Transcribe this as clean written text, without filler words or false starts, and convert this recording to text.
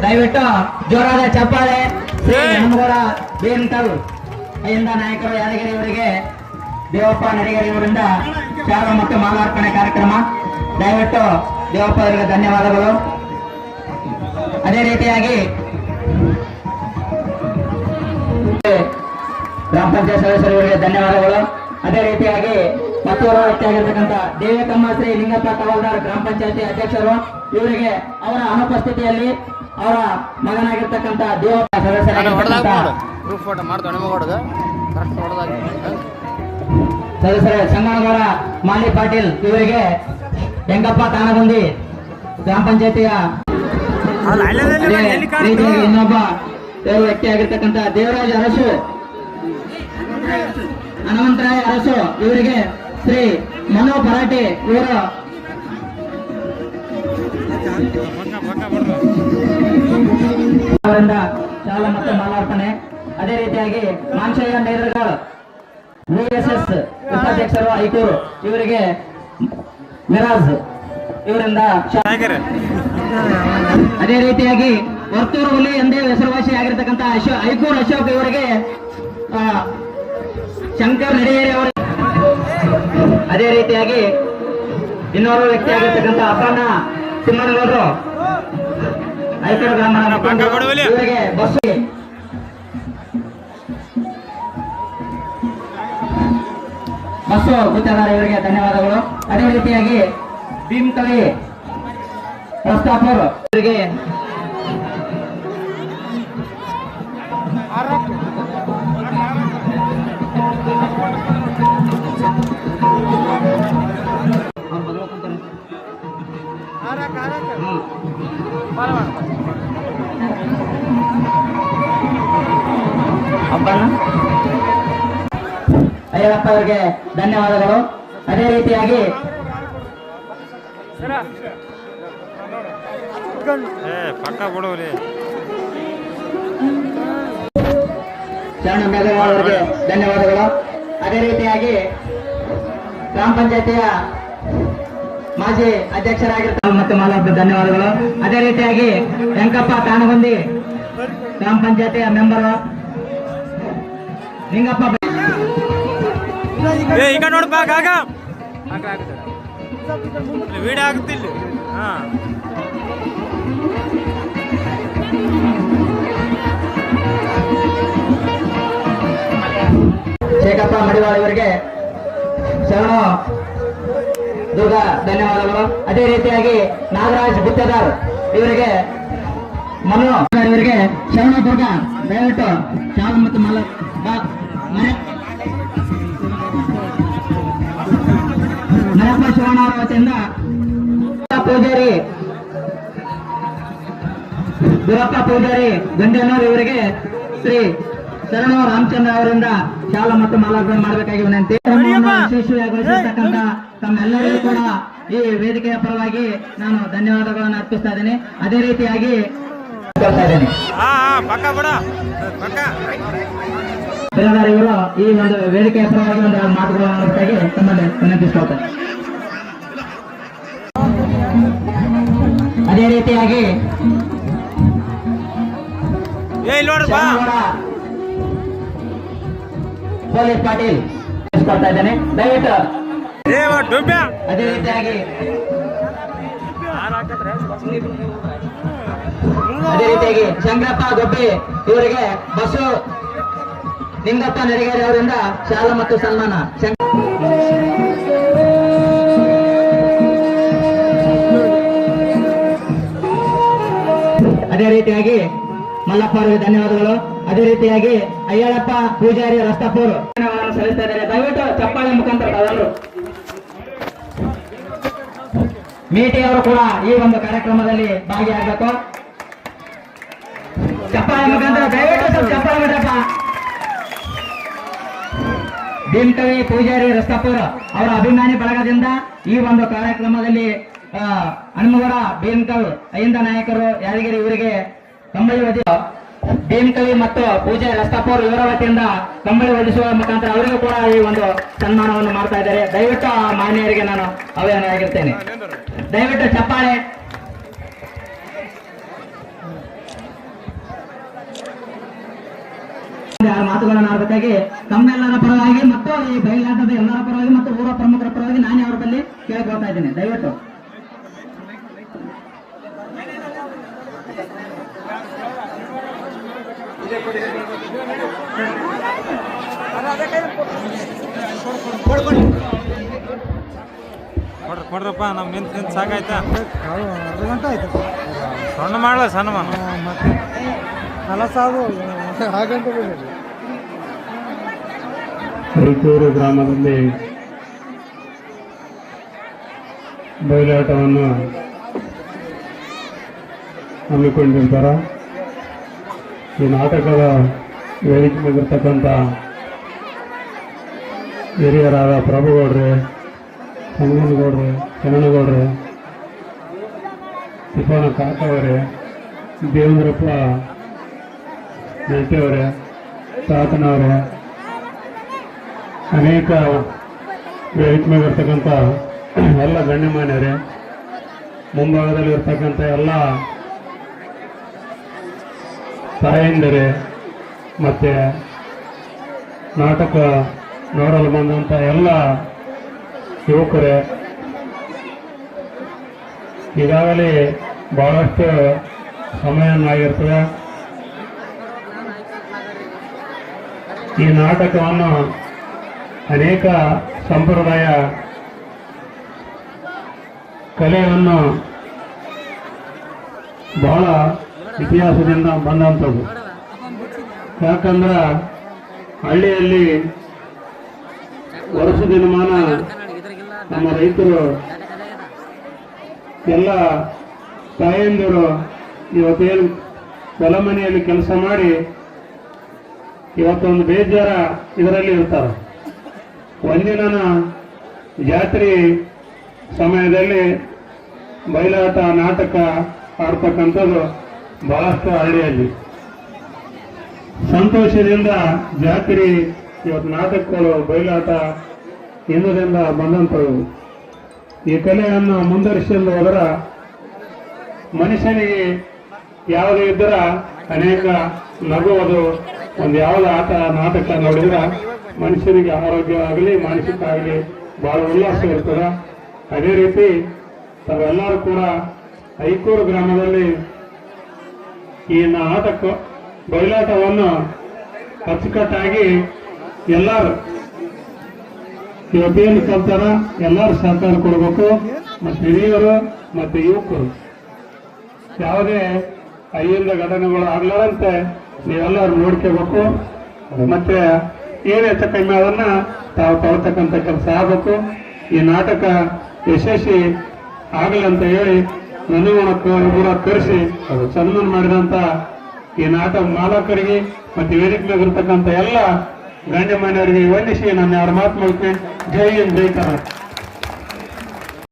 ದಯವಿಟ್ಟು ಜೋರಾದ ಚಪ್ಪಾಳೆ ಶ್ರೀ ಹನುಮಗೌಡ ಬೇನ್ಕಲ್ ಅಯ್ಯಂದ ನಾಯಕರು ಯಾದಗಿರಿ ಇವರಿಗೆ ದೇವಪ್ಪ ನಡಿಗೇರಿ ಇವರಿಂದ ಶಾಲಾ ಮತ್ತು ಮಾಲಾರ್ಪಣೆ ಕಾರ್ಯಕ್ರಮ. ದಯವಿಟ್ಟು ದೇವಪ್ಪ ಅವರಿಗೆ ಧನ್ಯವಾದಗಳು. ಅದೇ ರೀತಿಯಾಗಿ ಗ್ರಾಮ ಪಂಚಾಯತ್ ಸದಸ್ಯರಿಗೆ ಧನ್ಯವಾದಗಳು. ಅದೇ ರೀತಿಯಾಗಿ ಮತ್ತೋರ್ವ ವ್ಯಕ್ತಿಯಾಗಿರ್ತಕ್ಕಂಥ ದೇವಕಮ್ಮ ಶ್ರೀ ಲಿಂಗಪ್ಪ ತವಲ್ದಾರ್ ಗ್ರಾಮ ಪಂಚಾಯತಿ ಅಧ್ಯಕ್ಷರು ಇವರಿಗೆ ಅವರ ಅನುಪಸ್ಥಿತಿಯಲ್ಲಿ ಅವರ ಮಗನಾಗಿರ್ತಕ್ಕಂಥ ದೇವಪ್ಪ ಸದಸ್ಯರ ಸಂಗನಗೌಡ ಮಾಲಿ ಪಾಟೀಲ್ ಇವರಿಗೆ ಹೆಂಗಪ್ಪ ತಾನಗುಂದಿ ಗ್ರಾಮ ಪಂಚಾಯತಿಯ ಇನ್ನೊಬ್ಬ ವ್ಯಕ್ತಿಯಾಗಿರ್ತಕ್ಕಂಥ ದೇವರಾಜ ಅರಸು ಹನುಮಂತರಾಯ ಅರಸು ಇವರಿಗೆ ಶ್ರೀ ಮನೋ ಪರಾಟೆ ಇವರು ಅವರಿಂದ ಶಾಲಾ ಮತ್ತು ಮಾಲಾರ್ಪಣೆ. ಅದೇ ರೀತಿಯಾಗಿ ಮಾನ್ಶಯ್ಯ ನೇರಗಾಳ್ VSS ಉಪಾಧ್ಯಕ್ಷರು ಐಕೂರು ಇವರಿಗೆ ಮಿರಾಜ್ ಇವರಿಂದ. ಅದೇ ರೀತಿಯಾಗಿ ವರ್ತೂರು ಹುಲಿ ಎಂದೇ ಹೆಸರುವಾಸಿ ಆಗಿರ್ತಕ್ಕಂಥ ಐಕೂರು ಅಶೋಕ್ ಇವರಿಗೆ ಶಂಕರ್ ನಡಿಗೇರಿ ಅವರು. ಅದೇ ರೀತಿಯಾಗಿ ಇನ್ನೋರ್ವ ವ್ಯಕ್ತಿ ಆಗಿರ್ತಕ್ಕಂಥ ಅಪ್ಪಣ್ಣ ಸಿಂಹನಗೌಡರು ಐಕೂರು ಗ್ರಾಮ ಇವರಿಗೆ ಬಸ್ಸು ಗುತ್ತೇದಾರ ಇವರಿಗೆ ಧನ್ಯವಾದಗಳು. ಅದೇ ರೀತಿಯಾಗಿ ಭೀಮ್ಕವಿ ಪ್ರಸ್ತಾಪುರ್ ಇವರಿಗೆ ಅಯ್ಯಪ್ಪ ಅವರಿಗೆ ಧನ್ಯವಾದಗಳು. ಅದೇ ರೀತಿಯಾಗಿ ಶರಣ ಮೇಘವಾಳ ಅವರಿಗೆ ಧನ್ಯವಾದಗಳು. ಅದೇ ರೀತಿಯಾಗಿ ಗ್ರಾಮ ಪಂಚಾಯತಿಯ ಮಾಜಿ ಅಧ್ಯಕ್ಷರಾಗಿರ್ತಾರೆ ಮತ್ತು ಮಾಲಾರ್ಪಣೆ ಧನ್ಯವಾದಗಳು. ಅದೇ ರೀತಿಯಾಗಿ ವೆಂಕಪ್ಪ ತಾನಗುಂದಿ ಗ್ರಾಮ ಪಂಚಾಯತಿಯ ಮೆಂಬರ್ ಲಿಂಗಪ್ಪ ಈಗ ನೋಡ್ಬಾ ವಿಡಿಯೋ ಆಗುತ್ತಿಲ್ಲ. ಶೇಖಪ್ಪ ಮಡಿವಾಳ ಇವರಿಗೆ ಶರಣ ದುರ್ಗ ಧನ್ಯವಾದಗಳು. ಅದೇ ರೀತಿಯಾಗಿ ನಾಗರಾಜ್ ಗುತ್ತೇದಾರ್ ಇವರಿಗೆ ಮನು ಇವರಿಗೆ ಶರಣ ದುರ್ಗ ದಯವಿಟ್ಟು ಶಾಲಾ ಮತ್ತು ಮರಪ್ಪ ಶಿವಣ್ಣ ಅವರ ವತಿಯಿಂದ ಪೂಜಾರಿ ಗುರಪ್ಪ ಪೂಜಾರಿ ಗಂಡೇನೂರು ಇವರಿಗೆ ಶ್ರೀ ಶರಣ ರಾಮಚಂದ್ರ ಅವರಿಂದ ಶಾಲಾ ಮತ್ತು ಮಾಲಾರ್ಪಣೆ ಮಾಡಬೇಕಾಗಿ ವಿನಂತಿ. ಯಶಸ್ವಿಯಾಗಿರ್ತಕ್ಕಂಥ ತಮ್ಮೆಲ್ಲರಿಗೂ ಕೂಡ ಈ ವೇದಿಕೆಯ ಪರವಾಗಿ ನಾನು ಧನ್ಯವಾದಗಳನ್ನು ಅರ್ಪಿಸ್ತಾ ಇದ್ದೇನೆ. ಅದೇ ರೀತಿಯಾಗಿ ಇವರು ಈ ಒಂದು ವೇದಿಕೆಯ ಪರವಾಗಿ ಒಂದು ಮಾತುಗಳನ್ನಾಗಿ ತಮ್ಮಲ್ಲಿ ವಿನಂತಿಸ್ಕೊಳ್ತಾರೆ. ಅದೇ ರೀತಿಯಾಗಿ ಪೊಲೀಸ್ ಪಾಟೀಲ್ ಕೊಡ್ತಾ ಇದ್ದೇನೆ ದಯವಿಟ್ಟು. ಅದೇ ರೀತಿಯಾಗಿ ಶಂಕರಪ್ಪ ಗೊಬ್ಬಿ ಇವರಿಗೆ ಬಸ್ಸು ಲಿಂಗಪ್ಪ ನಡಿಗೇರಿ ಅವರಿಂದ ಶಾಲಾ ಮತ್ತು ಸನ್ಮಾನ. ಅದೇ ರೀತಿಯಾಗಿ ಮಲ್ಲಪ್ಪ ಅವರಿಗೆ ಧನ್ಯವಾದಗಳು. ಅದೇ ರೀತಿಯಾಗಿ ಅಯ್ಯಳಪ್ಪ ಪೂಜಾರಿ ರಸ್ತಾಪುರ್ ಸಲ್ಲಿಸ್ತಾ ಇದ್ದಾರೆ. ದಯವಿಟ್ಟು ಚಪ್ಪಾಳೆ ಮುಖಾಂತರ ಅವರು ಮೀಟಿ ಅವರು ಕೂಡ ಈ ಒಂದು ಕಾರ್ಯಕ್ರಮದಲ್ಲಿ ಭಾಗಿಯಾಗಬೇಕು. ಚಪ್ಪಾಳೆ ಮುಖಾಂತರ ದಯವಿಟ್ಟು ಸ್ವಲ್ಪ ಚಪ್ಪಾಳೆ ಬಿಡಪ್ಪ. ಭೀಮ್ಕವಿ ಪೂಜಾರಿ ರಸ್ತಾಪುರ್ ಅವರ ಅಭಿಮಾನಿ ಬಳಗದಿಂದ ಈ ಒಂದು ಕಾರ್ಯಕ್ರಮದಲ್ಲಿ ಹನುಮಗೌಡ ಭೀಮ್ಕವಿ ಅಯ್ಯಂದ ನಾಯಕರು ಯಾದಗಿರಿ ಇವರಿಗೆ ಕಂಬಳಿ ಭೀಮ್ಕವಿ ಮತ್ತು ಪೂಜಾರಿ ರಸ್ತಾಪುರ್ ಇವರ ವತಿಯಿಂದ ಕಂಬಳಿ ಒದಿಸುವ ಮುಖಾಂತರ ಅವರಿಗೂ ಕೂಡ ಈ ಒಂದು ಸನ್ಮಾನವನ್ನು ಮಾಡ್ತಾ ಇದ್ದಾರೆ. ದಯವಿಟ್ಟು ಆ ಮಾನ್ಯರಿಗೆ ನಾನು ಆಹ್ವಾನ ದಯವಿಟ್ಟು ಚಪ್ಪಾಳೆ. ಮಾಡಬೇಕಾಗಿ ತಮ್ಮೆಲ್ಲರ ಪರವಾಗಿ ಮತ್ತು ಈ ಬಯಲಾಟದ ಎಲ್ಲರ ಪರವಾಗಿ ಮತ್ತು ಊರ ಪ್ರಮುಖರ ಪರವಾಗಿ ನಾನೇ ಅವರ ಬಳಿ ಕೇಳಿಕೊಳ್ತಾ ಇದ್ದೇನೆ. ದಯವಿಟ್ಟು ಕೊಡ್ರಪ್ಪ ನಮ್ ನಿಂತ ಸಾಕಾಯ್ತಾ? ಅರ್ಧ ಗಂಟೆ ಆಯ್ತು ಸಣ್ಣ ಮಾಡಲ ಸಣ್ಣ ಮಾಡ ಮತ್ತೆ ಕಲಸಾದು ಆ ಗಂಟೆ ಬಂದಿದೆ. ಹರಿಕೂರು ಗ್ರಾಮದಲ್ಲಿ ಬಯಲಾಟವನ್ನು ಹಮ್ಮಿಕೊಂಡಿರ್ತಾರೆ. ಈ ನಾಟಕದ ವೇದಿಕೆ ಮೇಲಿರ್ತಕ್ಕಂಥ ಹಿರಿಯರಾದ ಪ್ರಭುಗೌಡ್ರೆ, ಸಂಗನಗೌಡ್ರೆ, ಶರಣಗೌಡ್ರೆ, ತಿಪ್ಪಣ್ಣ ಕಾಕವರೇ, ದೇವೇಂದ್ರಪ್ಪ ನೆಟ್ಟಿಯವರೇ, ತಾತನವರೇ, ಅನೇಕ ವೇದಿಕೆ ಮೇಲಿರ್ತಕ್ಕಂಥ ಎಲ್ಲ ಗಣ್ಯಮಾನ್ಯರೇ, ಮುಂಭಾಗದಲ್ಲಿ ಇರ್ತಕ್ಕಂಥ ಎಲ್ಲ ತಾಯಂದಿರೇ ಮತ್ತೆ ನಾಟಕ ನೋಡಲು ಬಂದಂಥ ಎಲ್ಲ ಯುವಕರೇ, ಈಗಾಗಲೇ ಬಹಳಷ್ಟು ಸಮಯವಾಗಿರ್ತದೆ. ಈ ನಾಟಕವನ್ನು ಅನೇಕ ಸಂಪ್ರದಾಯ ಕಲೆಯನ್ನು ಬಹಳ ಇತಿಹಾಸದಿಂದ ಬಂದಂಥದ್ದು. ಯಾಕಂದ್ರೆ ಹಳ್ಳಿಯಲ್ಲಿ ವರ್ಷ ದಿನಮಾನ ನಮ್ಮ ರೈತರು ಎಲ್ಲ ತಾಯಂದಿರು ಇವತ್ತೇನು ಹೊಲ ಮನೆಯಲ್ಲಿ ಕೆಲಸ ಮಾಡಿ ಇವತ್ತೊಂದು ಬೇಜಾರ ಇದರಲ್ಲಿ ಇರ್ತಾರೆ. ಒಂದಿನ ಜಾತ್ರೆ ಸಮಯದಲ್ಲಿ ಬಯಲಾಟ ನಾಟಕ ಆಡ್ತಕ್ಕಂಥದ್ದು ಬಹಳಷ್ಟು ಹಳ್ಳಿಯಲ್ಲಿ ಸಂತೋಷದಿಂದ ಜಾತ್ರೆ ಇವತ್ತು ನಾಟಕಗಳು ಬಯಲಾಟ ಹಿಂದದಿಂದ ಬಂದಂಥವು. ಈ ಕಲೆಯನ್ನು ಮುಂದುವರಿಸಲು ಹೋದರ ಮನುಷ್ಯನಿಗೆ ಯಾವುದೇ ಇದ್ದರ ಅನೇಕ ನಗುವುದು ಒಂದು ಯಾವುದೇ ಆಟ ನಾಟಕ ನೋಡಿದ್ರೆ ಮನುಷ್ಯನಿಗೆ ಆರೋಗ್ಯ ಆಗಲಿ ಮಾನಸಿಕ ಆಗಲಿ ಬಹಳ ಉಲ್ಲಾಸ ಇರ್ತದೆ. ಅದೇ ರೀತಿ ತಾವೆಲ್ಲರೂ ಕೂಡ ಐಕೂರು ಗ್ರಾಮದಲ್ಲಿ ಈ ನಾಟಕ ಬಯಲಾಟವನ್ನು ಅಚ್ಚುಕಟ್ಟಾಗಿ ಎಲ್ಲರೂ ಇವತ್ತೇನು ಕಲ್ತಾರ ಎಲ್ಲರೂ ಸಹಕಾರ ಕೊಡಬೇಕು. ಮತ್ತು ಹಿರಿಯರು ಮತ್ತು ಯುವಕರು ಯಾವುದೇ ಅಹಿಂದ ಘಟನೆಗಳು ಆಗ್ಲಾರಂತೆ ನೀವೆಲ್ಲರೂ ನೋಡ್ಕೋಬೇಕು. ಮತ್ತೆ ಏನು ಹೆಚ್ಚು ಕಮ್ಮಿ ಅದನ್ನ ತಾವು ತಗೊಳ್ತಕ್ಕಂಥ ಕೆಲಸ ಆಗಬೇಕು. ಈ ನಾಟಕ ಯಶಸ್ವಿ ಆಗಲಿ ಅಂತ ಹೇಳಿ ನನಗೂರ ಕರೆಸಿ ಸನ್ಮಾನ ಮಾಡಿದಂತ ಈ ನಾಟಕ ಮಾಲಕರಿಗೆ ಮತ್ತು ವೇದಿಕೆ ಮೇಲಿರ್ತಕ್ಕಂಥ ಎಲ್ಲ ಗಣ್ಯಮಾನ್ಯರಿಗೆ ವಂದಿಸಿ ನಾನು ಯಾರ ಮಾತು ಮಾಡ್ತೇನೆ. ಜೈ ಹಿಂದ್, ಜೈ ಕರ್ನಾಟಕ.